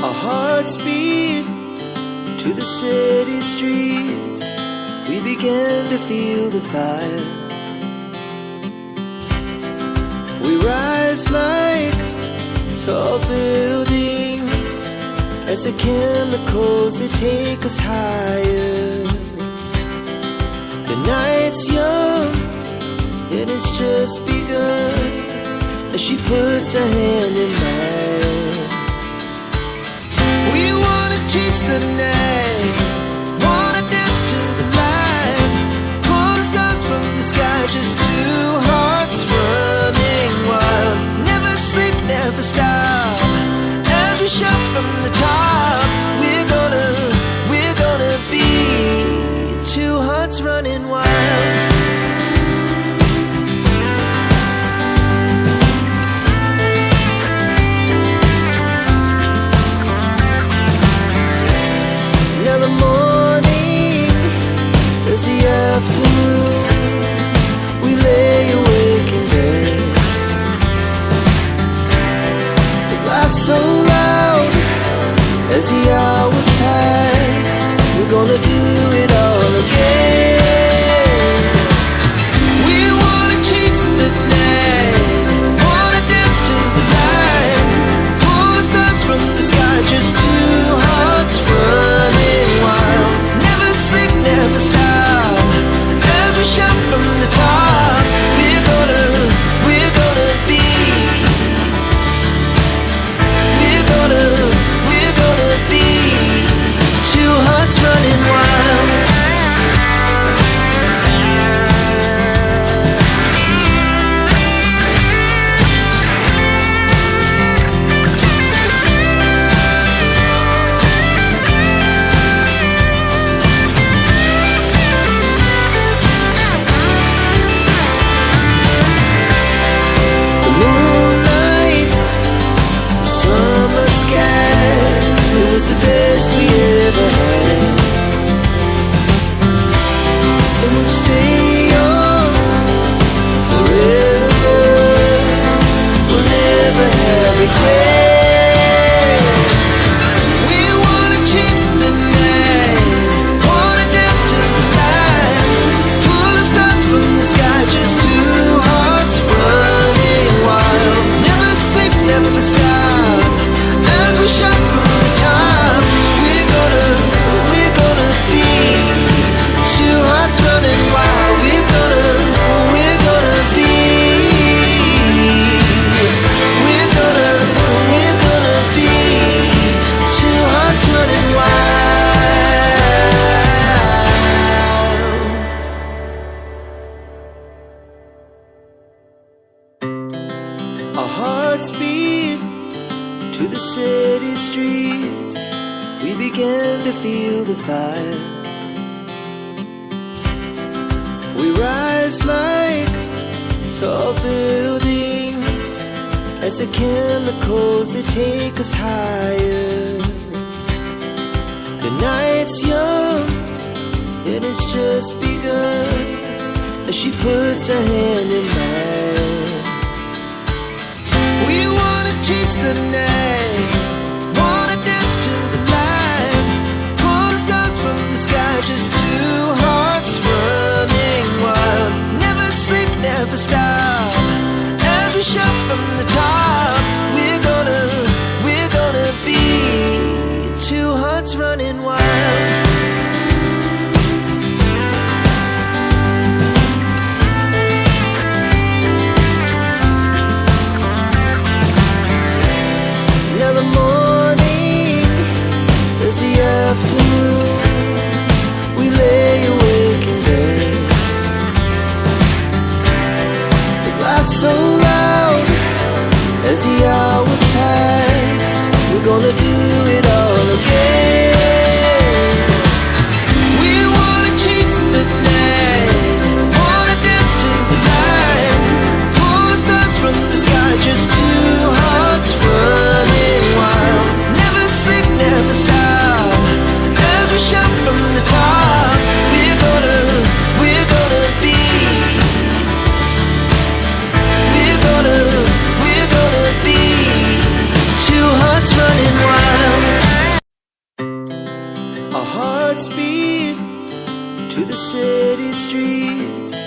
Our hearts beat to the city streets. We began to feel the fire. We rise like tall buildings as the chemicals, they take us higher. The night's young, it has just begun, as she puts her hand in mine. We wanna chase the night, wanna dance to the light, pull the stars from the sky, just two hearts running wild. Never sleep, never stop, as we shout from the top. We're gonna be two hearts running wild. Now the morning is the afternoon. We lay awake in bed. The laugh's so loud as the hours pass. We're gonna do it all again. We wanna chase the night, wanna dance to the light, pull the stars from the sky, just two hearts running wild. Never sleep, never stop, as we shout from the top. We're gonna be, we're gonna be two hearts running wild. The moonlight, the summer sky, it was the best we ever had. And we'll stay young forever. We'll never have regrets. We wanna chase the night, wanna dance to the light, pull the stars from the sky, just two hearts running wild. Never sleep, never stop, as we shout from the top. We're gonna be two hearts running wild. We're gonna be, we're gonna be two hearts running wild. Our hearts beat to the city streets. We began to feel the fire. We rise like tall buildings as the chemicals, they take us higher. The night's young, it has just begun, as she puts her hand in mine. We wanna chase the night, wanna dance to the light, pull the stars from the sky, just two hearts running wild. Never sleep, never stop, as we shout from the top. We're gonna be two hearts running wild. Our hearts beat to the city streets.